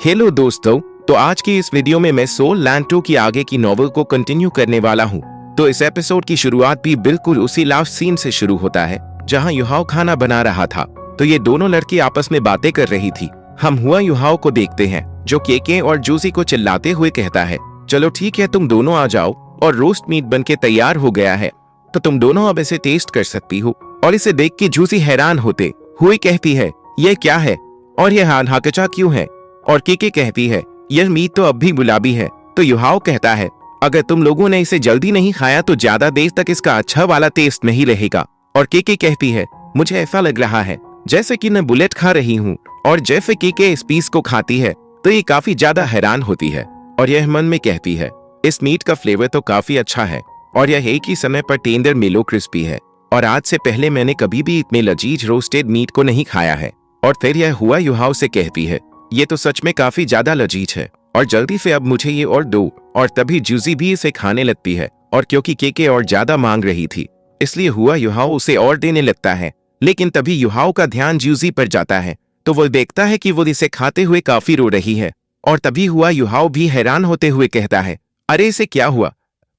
Hello दोस्तों, तो आज की इस वीडियो में मैं सोल लैंड 2 की आगे की नॉवल को कंटिन्यू करने वाला हूँ। तो इस एपिसोड की शुरुआत भी बिल्कुल उसी लास्ट सीन से शुरू होता है जहाँ युहाओ खाना बना रहा था। तो ये दोनों लड़की आपस में बातें कर रही थी। हम हुआ युहाओ को देखते हैं जो केके और जूसी को चिल्लाते हुए कहता है, चलो ठीक है, तुम दोनों आ जाओ और रोस्ट मीट बन के तैयार हो गया है, तो तुम दोनों अब इसे टेस्ट कर सकती हो। और इसे देख के जूसी हैरान होते हुए कहती है, ये क्या है और ये हाकचा क्यों है? और केके कहती है, यह मीट तो अब भी गुलाबी है। तो युहाओ कहता है, अगर तुम लोगों ने इसे जल्दी नहीं खाया तो ज्यादा देर तक इसका अच्छा वाला टेस्ट नहीं रहेगा। और केके कहती है, मुझे ऐसा लग रहा है जैसे कि मैं बुलेट खा रही हूँ। और जैसे केके इस पीस को खाती है तो ये काफी ज्यादा हैरान होती है और यह मन में कहती है, इस मीट का फ्लेवर तो काफी अच्छा है और यह एक ही समय पर टेंडर मिलो क्रिस्पी है और आज से पहले मैंने कभी भी इतने लजीज रोस्टेड मीट को नहीं खाया है। और फिर यह हुआ युहाओ से कहती है, ये तो सच में काफी ज्यादा लजीज है और जल्दी से अब मुझे ये और दो। और तभी जूसी भी इसे खाने लगती है और क्योंकि केके और ज्यादा मांग रही थी इसलिए हुआ युहाओ उसे और देने लगता है। लेकिन तभी युहाओ का ध्यान जूसी पर जाता है तो वो देखता है कि वो इसे खाते हुए काफी रो रही है। और तभी हुआ युहाओ भी हैरान होते हुए कहता है, अरे इसे क्या हुआ?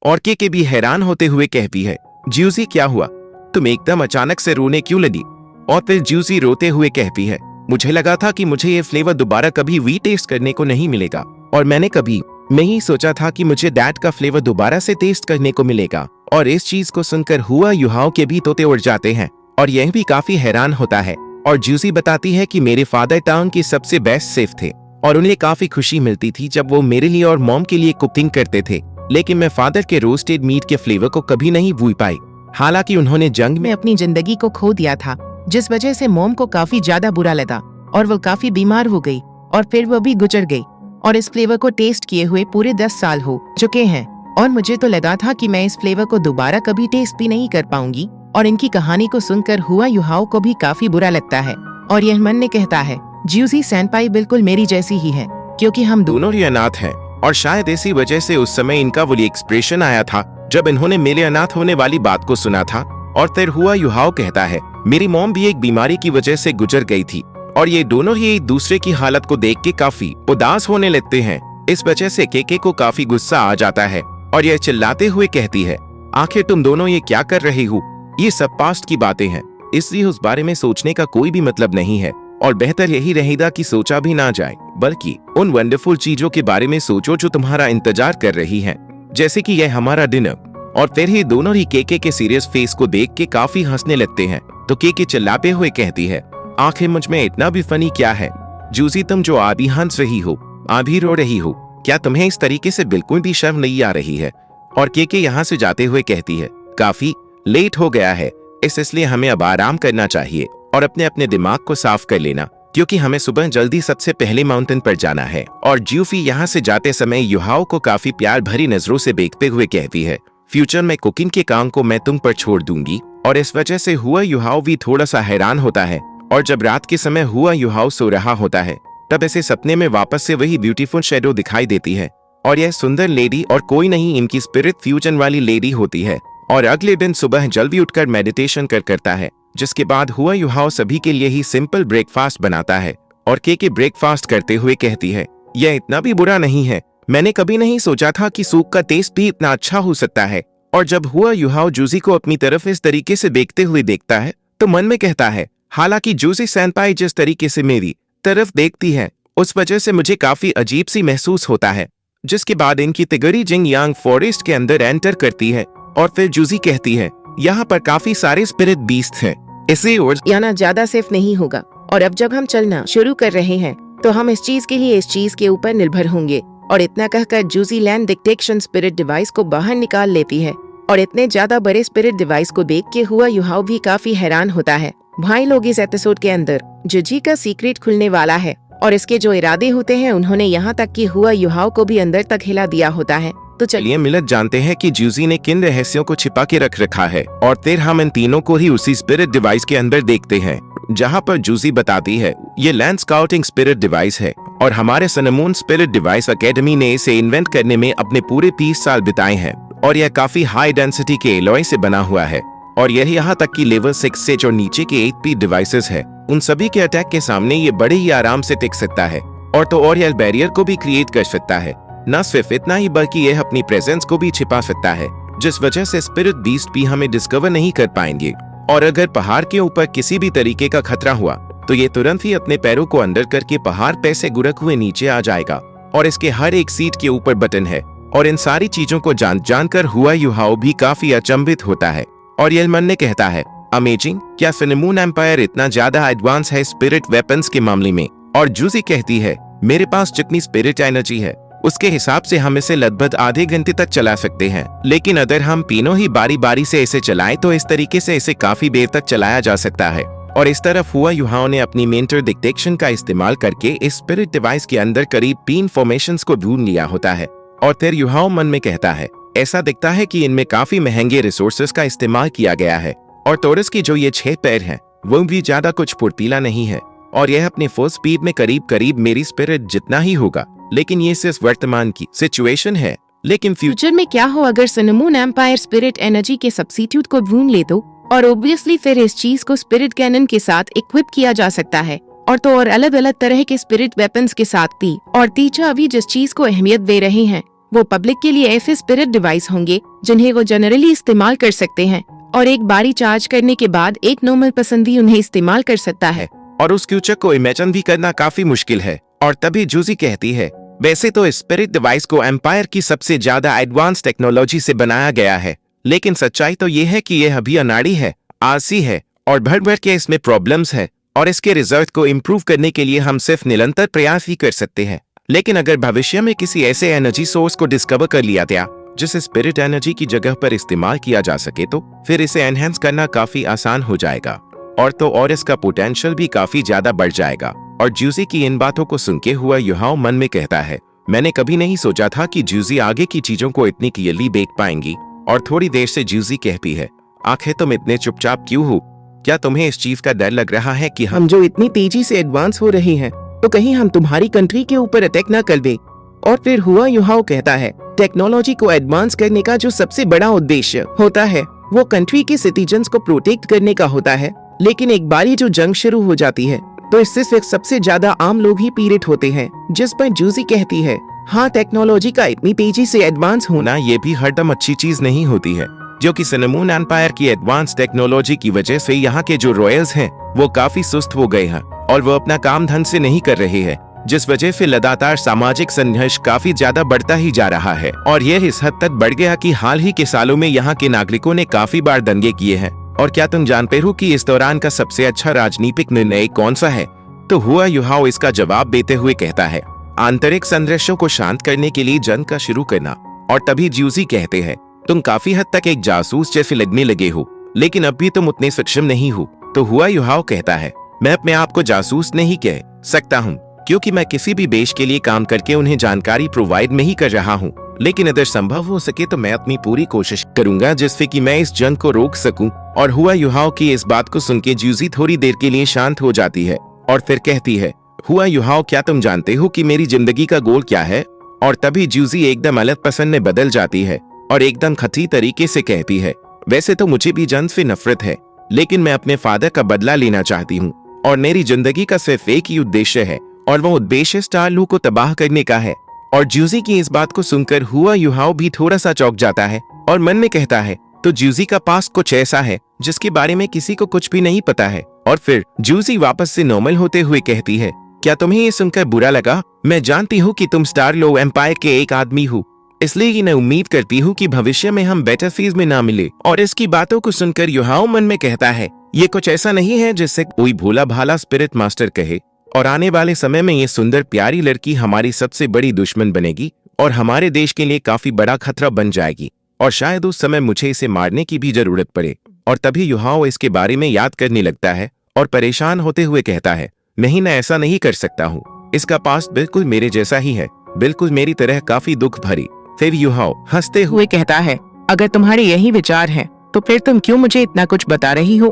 और केके भी हैरान होते हुए कहती है, जूसी क्या हुआ, तुम एकदम अचानक से रोने क्यों लगी? और फिर जूसी रोते हुए कहती है, मुझे लगा था कि मुझे ये फ्लेवर दोबारा कभी भी टेस्ट करने को नहीं मिलेगा और मैंने कभी नहीं सोचा था कि मुझे डैड का फ्लेवर दोबारा से टेस्ट करने को मिलेगा। और इस चीज को सुनकर हुआ युहाओ के भी तोते उड़ जाते हैं और यह भी काफी हैरान होता है। और जूसी बताती है कि मेरे फादर टाउन की सबसे बेस्ट शेफ थे और उन्हें काफी खुशी मिलती थी जब वो मेरे लिए और मॉम के लिए कुकिंग करते थे, लेकिन मैं फादर के रोस्टेड मीट के फ्लेवर को कभी नहीं भूल पाई। हालांकि उन्होंने जंग में अपनी जिंदगी को खो दिया था जिस वजह से मॉम को काफी ज्यादा बुरा लगा और वो काफी बीमार हो गई और फिर वो भी गुजर गई। और इस फ्लेवर को टेस्ट किए हुए पूरे 10 साल हो चुके हैं और मुझे तो लगा था कि मैं इस फ्लेवर को दोबारा कभी टेस्ट भी नहीं कर पाऊंगी। और इनकी कहानी को सुनकर हुआ युहाओ को भी काफी बुरा लगता है और यह मन में कहता है, जूसी सैनपाई बिल्कुल मेरी जैसी ही है क्योंकि हम दोनों ही अनाथ हैं और शायद इसी वजह से उस समय इनका वो एक्सप्रेशन आया था जब इन्होंने मेरे अनाथ होने वाली बात को सुना था। और फिर हुआ युहाओ कहता है, मेरी मॉम भी एक बीमारी की वजह से गुजर गई थी और ये दोनों ही एक दूसरे की हालत को देख के काफी उदास होने लगते हैं। इस वजह से केके को काफी गुस्सा आ जाता है और यह चिल्लाते हुए कहती है, आखिर तुम दोनों ये क्या कर रही हो? ये सब पास्ट की बातें हैं, इसलिए उस बारे में सोचने का कोई भी मतलब नहीं है और बेहतर यही रहेगा कि सोचा भी ना जाए, बल्कि उन वंडरफुल चीजों के बारे में सोचो जो तुम्हारा इंतजार कर रही हैं, जैसे कि यह हमारा डिनर। और फिर ही दोनों ही केके के सीरियस फेस को देख के काफी हंसने लगते हैं। तो केके चिल्लाते हुए कहती है, आखिर मुझ में इतना भी फनी क्या है? जूसी तुम जो आधी हंस रही हो आधी रो रही हो, क्या तुम्हें इस तरीके से बिल्कुल भी शर्म नहीं आ रही है? और केके यहाँ से जाते हुए कहती है, काफी लेट हो गया है इसलिए हमें अब आराम करना चाहिए और अपने अपने दिमाग को साफ कर लेना क्योंकि हमें सुबह जल्दी सबसे पहले माउंटेन पर जाना है। और जूफी यहाँ से जाते समय युहाओ को काफी प्यार भरी नजरों से देखते हुए कहती है, फ्यूचर में कुकिंग के काम को मैं तुम पर छोड़ दूंगी। और इस वजह से हुआ युहाओ भी थोड़ा सा हैरान होता है। और जब रात के समय हुआ युहाओ सो रहा होता है तब ऐसे सपने में वापस से वही ब्यूटीफुल शेडो दिखाई देती है और यह सुंदर लेडी और कोई नहीं इनकी स्पिरिट फ्यूजन वाली लेडी होती है। और अगले दिन सुबह जल्दी उठकर मेडिटेशन करता है, जिसके बाद हुआ युहाओ सभी के लिए ही सिंपल ब्रेकफास्ट बनाता है। और केके ब्रेकफास्ट करते हुए कहती है, यह इतना भी बुरा नहीं है, मैंने कभी नहीं सोचा था कि सूप का टेस्ट भी इतना अच्छा हो सकता है। और जब हुआ युहाओ जूसी को अपनी तरफ इस तरीके से देखते हुए देखता है तो मन में कहता है, हालांकि जूसी सैनपाई जिस तरीके से मेरी तरफ देखती है उस वजह से मुझे काफी अजीब सी महसूस होता है। जिसके बाद इनकी तिगरी जिंग यांग फॉरेस्ट के अंदर एंटर करती है और फिर जूसी कहती है, यहाँ पर काफी सारे स्पिरिट बीस्ट हैं, इसे और जाना ज्यादा सेफ नहीं होगा। और अब जब हम चलना शुरू कर रहे हैं तो हम इस चीज के लिए इस चीज के ऊपर निर्भर होंगे। और इतना कहकर juicy land detection spirit device को बाहर निकाल लेती है और इतने ज्यादा बड़े स्पिरिट डिवाइस को देख के हुआ युहाओ भी काफी हैरान होता है। भाई लोग, इस एपिसोड के अंदर जुजी का सीक्रेट खुलने वाला है और इसके जो इरादे होते हैं उन्होंने यहाँ तक कि हुआ युहाओ को भी अंदर तक हिला दिया होता है। तो चलिए मिलत जानते हैं कि जूसी ने किन रहस्यों को छिपा के रख रखा है और फिर हम इन तीनों को ही उसी स्पिरिट डिवाइस के अंदर देखते हैं, जहाँ पर जूसी बताती है ये लैंड स्काउटिंग स्पिरिट डिवाइस है और हमारे सनमून स्पिरिट डिवाइस एकेडमी ने इसे इन्वेंट करने में अपने पूरे 30 साल बिताए हैं। और यह काफी हाई डेंसिटी के एलॉय से बना हुआ है और यह यहाँ तक कि लेवल 6 से जो नीचे के 8P डिवाइसेस है उन सभी के अटैक के सामने ये बड़े ही आराम से टिक सकता है। और तो और यह बैरियर को भी क्रिएट कर सकता है। न सिर्फ इतना ही बल्कि यह अपनी प्रेजेंस को भी छिपा सकता है, जिस वजह से स्पिरिट बीस्ट भी हमें डिस्कवर नहीं कर पाएंगे। और अगर पहाड़ के ऊपर किसी भी तरीके का खतरा हुआ तो ये तुरंत ही अपने पैरों को अंदर करके पहाड़ पे से गुरक हुए नीचे आ जाएगा। और इसके हर एक सीट के ऊपर बटन है। और इन सारी चीजों को जानकर हुआ युहाओ भी काफी अचंभित होता है। और ये मन ने कहता है, अमेजिंग, क्या सिनेमून एम्पायर इतना ज्यादा एडवांस है स्पिरिट वेपन्स के मामले में। और जूजी कहती है, मेरे पास जितनी स्पिरिट एनर्जी है उसके हिसाब से हम इसे लगभग आधे घंटे तक चला सकते हैं, लेकिन अगर हम तीनों ही बारी बारी से इसे चलाएं तो इस तरीके से इसे काफी देर तक चलाया जा सकता है। और इस तरफ हुआ युहाओ ने अपनी मेंटर डिटेक्शन का इस्तेमाल करके इस स्पिरिट डिवाइस के अंदर करीब 3 फॉर्मेशंस को ढूंढ लिया होता है। और फिर युहाओ मन में कहता है, ऐसा दिखता है कि इनमें काफी महंगे रिसोर्सेस का इस्तेमाल किया गया है। और टोरस की जो ये 6 पैर हैं वो भी ज्यादा कुछ फुर्तीला नहीं है। और यह अपने फुल स्पीड में करीब करीब मेरी स्पिरिट जितना ही होगा। लेकिन ये सिर्फ वर्तमान की सिचुएशन है, लेकिन फ्यूचर में क्या हो अगर सिनेमून एम्पायर स्पिरिट एनर्जी के सब्स्टिट्यूट को ढूंढ ले तो। और ऑब्वियसली फिर इस चीज को स्पिरिट कैनन के साथ इक्विप किया जा सकता है, और तो और अलग अलग तरह के स्पिरिट वेपन्स के साथ भी। और तीसरा, अभी जिस चीज को अहमियत दे रहे हैं वो पब्लिक के लिए ऐसे स्पिरिट डिवाइस होंगे जिन्हें वो जनरली इस्तेमाल कर सकते हैं, और एक बारी चार्ज करने के बाद एक नॉर्मल पर्सन भी उन्हें इस्तेमाल कर सकता है। और उस फ्यूचर को इमेजिन भी करना काफी मुश्किल है। और तभी जूजी कहती है, वैसे तो स्पिरिट डिवाइस को एम्पायर की सबसे ज्यादा एडवांस टेक्नोलॉजी से बनाया गया है, लेकिन सच्चाई तो ये है कि यह अभी अनाड़ी है, आलसी है और भर के इसमें प्रॉब्लम्स है। और इसके रिजल्ट को इम्प्रूव करने के लिए हम सिर्फ निरंतर प्रयास ही कर सकते हैं। लेकिन अगर भविष्य में किसी ऐसे एनर्जी सोर्स को डिस्कवर कर लिया गया जिसे स्पिरिट एनर्जी की जगह पर इस्तेमाल किया जा सके तो फिर इसे एनहेंस करना काफी आसान हो जाएगा। और तो और इसका पोटेंशियल भी काफी ज्यादा बढ़ जाएगा। और जूजी की इन बातों को सुनके हुआ युहाओ मन में कहता है, मैंने कभी नहीं सोचा था कि जूजी आगे की चीजों को इतनी क्लियरली देख पाएंगी। और थोड़ी देर से जूजी कहती है, आखिर तुम इतने चुपचाप क्यों हो? क्या तुम्हें इस चीज का डर लग रहा है कि हम जो इतनी तेजी से एडवांस हो रहे हैं तो कहीं हम तुम्हारी कंट्री के ऊपर अटैक न कर दे? और फिर हुआ युहाओ कहता है, टेक्नोलॉजी को एडवांस करने का जो सबसे बड़ा उद्देश्य होता है वो कंट्री के सिटीजन्स को प्रोटेक्ट करने का होता है। लेकिन एक बारी जो जंग शुरू हो जाती है तो इससे सिर्फ सबसे ज्यादा आम लोग ही पीड़ित होते हैं। जिस पर जूजी कहती है, हाँ, टेक्नोलॉजी का इतनी तेजी से एडवांस होना ये भी हरदम अच्छी चीज नहीं होती है, जो कि सिनेमून एम्पायर की एडवांस टेक्नोलॉजी की वजह से यहाँ के जो रॉयल्स हैं वो काफी सुस्त हो गए हैं और वो अपना काम ढंग से नहीं कर रहे हैं, जिस वजह से लगातार सामाजिक संघर्ष काफी ज्यादा बढ़ता ही जा रहा है। और यह इस हद तक बढ़ गया कि हाल ही के सालों में यहाँ के नागरिकों ने काफी बार दंगे किए हैं। और क्या तुम जानते हो कि इस दौरान का सबसे अच्छा राजनीतिक निर्णय कौन सा है? तो हुआ युहाओ इसका जवाब देते हुए कहता है, आंतरिक संघर्षों को शांत करने के लिए जंग का शुरू करना। और तभी जूजी कहते हैं, तुम काफी हद तक एक जासूस जैसे लगने लगे हो, लेकिन अब भी तुम उतने सक्षम नहीं हो। तो हुआ युहाओ कहता है, मैं अपने आप को जासूस नहीं कह सकता हूँ, क्योंकि मैं किसी भी देश के लिए काम करके उन्हें जानकारी प्रोवाइड नहीं कर रहा हूँ। लेकिन अगर संभव हो सके तो मैं अपनी पूरी कोशिश करूंगा जिससे कि मैं इस जंग को रोक सकूं। और हुआ युहाओ की इस बात को सुनके जूजी थोड़ी देर के लिए शांत हो जाती है और फिर कहती है, हुआ युहाओ, क्या तुम जानते हो कि मेरी जिंदगी का गोल क्या है? और तभी जूजी एकदम अलग पसंद में बदल जाती है और एकदम खती तरीके से कहती है, वैसे तो मुझे भी जंग से नफरत है, लेकिन मैं अपने फादर का बदला लेना चाहती हूँ और मेरी जिंदगी का सिर्फ एक ही उद्देश्य है और वो उद्देश्य स्टार लू को तबाह करने का है। और जूजी की इस बात को सुनकर हुआ युहाओ भी थोड़ा सा चौंक जाता है और मन में कहता है, तो जूजी का पास्ट कुछ ऐसा है जिसके बारे में किसी को कुछ भी नहीं पता है। और फिर जूजी वापस से नॉर्मल होते हुए कहती है, क्या तुम्हें ये सुनकर बुरा लगा? मैं जानती हूँ कि तुम स्टार लो एम्पायर के एक आदमी हो, इसलिए मैं उम्मीद करती हूँ कि भविष्य में हम बेटर फेज में ना मिले। और इसकी बातों को सुनकर युहाओ मन में कहता है, ये कुछ ऐसा नहीं है जिससे कोई भोला भाला स्पिरिट मास्टर कहे, और आने वाले समय में ये सुंदर प्यारी लड़की हमारी सबसे बड़ी दुश्मन बनेगी और हमारे देश के लिए काफी बड़ा खतरा बन जाएगी और शायद उस समय मुझे इसे मारने की भी जरूरत पड़े। और तभी युहाओ इसके बारे में याद करने लगता है और परेशान होते हुए कहता है, नहीं, मैं ऐसा नहीं कर सकता हूँ, इसका पास्ट बिल्कुल मेरे जैसा ही है, बिल्कुल मेरी तरह काफी दुख भरी। फिर युहाओ हंसते हुए कहता है, अगर तुम्हारे यही विचार हैं तो फिर तुम क्यों मुझे इतना कुछ बता रही हो?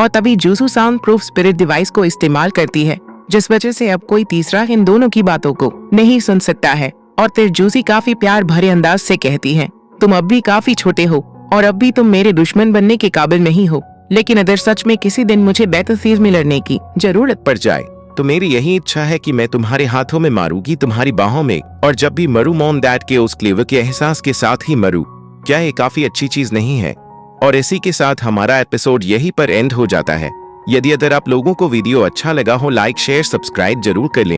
और तभी जूसू साउंड प्रूफ स्पिरिट डिवाइस को इस्तेमाल करती है, जिस वजह से अब कोई तीसरा इन दोनों की बातों को नहीं सुन सकता है। और फिर जूसी काफी प्यार भरे अंदाज से कहती है, तुम अब भी काफी छोटे हो और अब भी तुम मेरे दुश्मन बनने के काबिल नहीं हो, लेकिन अगर सच में किसी दिन मुझे बैटलफील्ड में लड़ने की जरूरत पड़ जाए तो मेरी यही इच्छा है कि मैं तुम्हारे हाथों में मारूंगी, तुम्हारी बाहों में, और जब भी मरूं मॉम डैड के उस क्लेवर के एहसास के साथ ही मरूं। क्या ये काफी अच्छी चीज नहीं है? और इसी के साथ हमारा एपिसोड यहीं पर एंड हो जाता है। यदि अगर आप लोगों को वीडियो अच्छा लगा हो, लाइक शेयर सब्सक्राइब जरूर कर लें।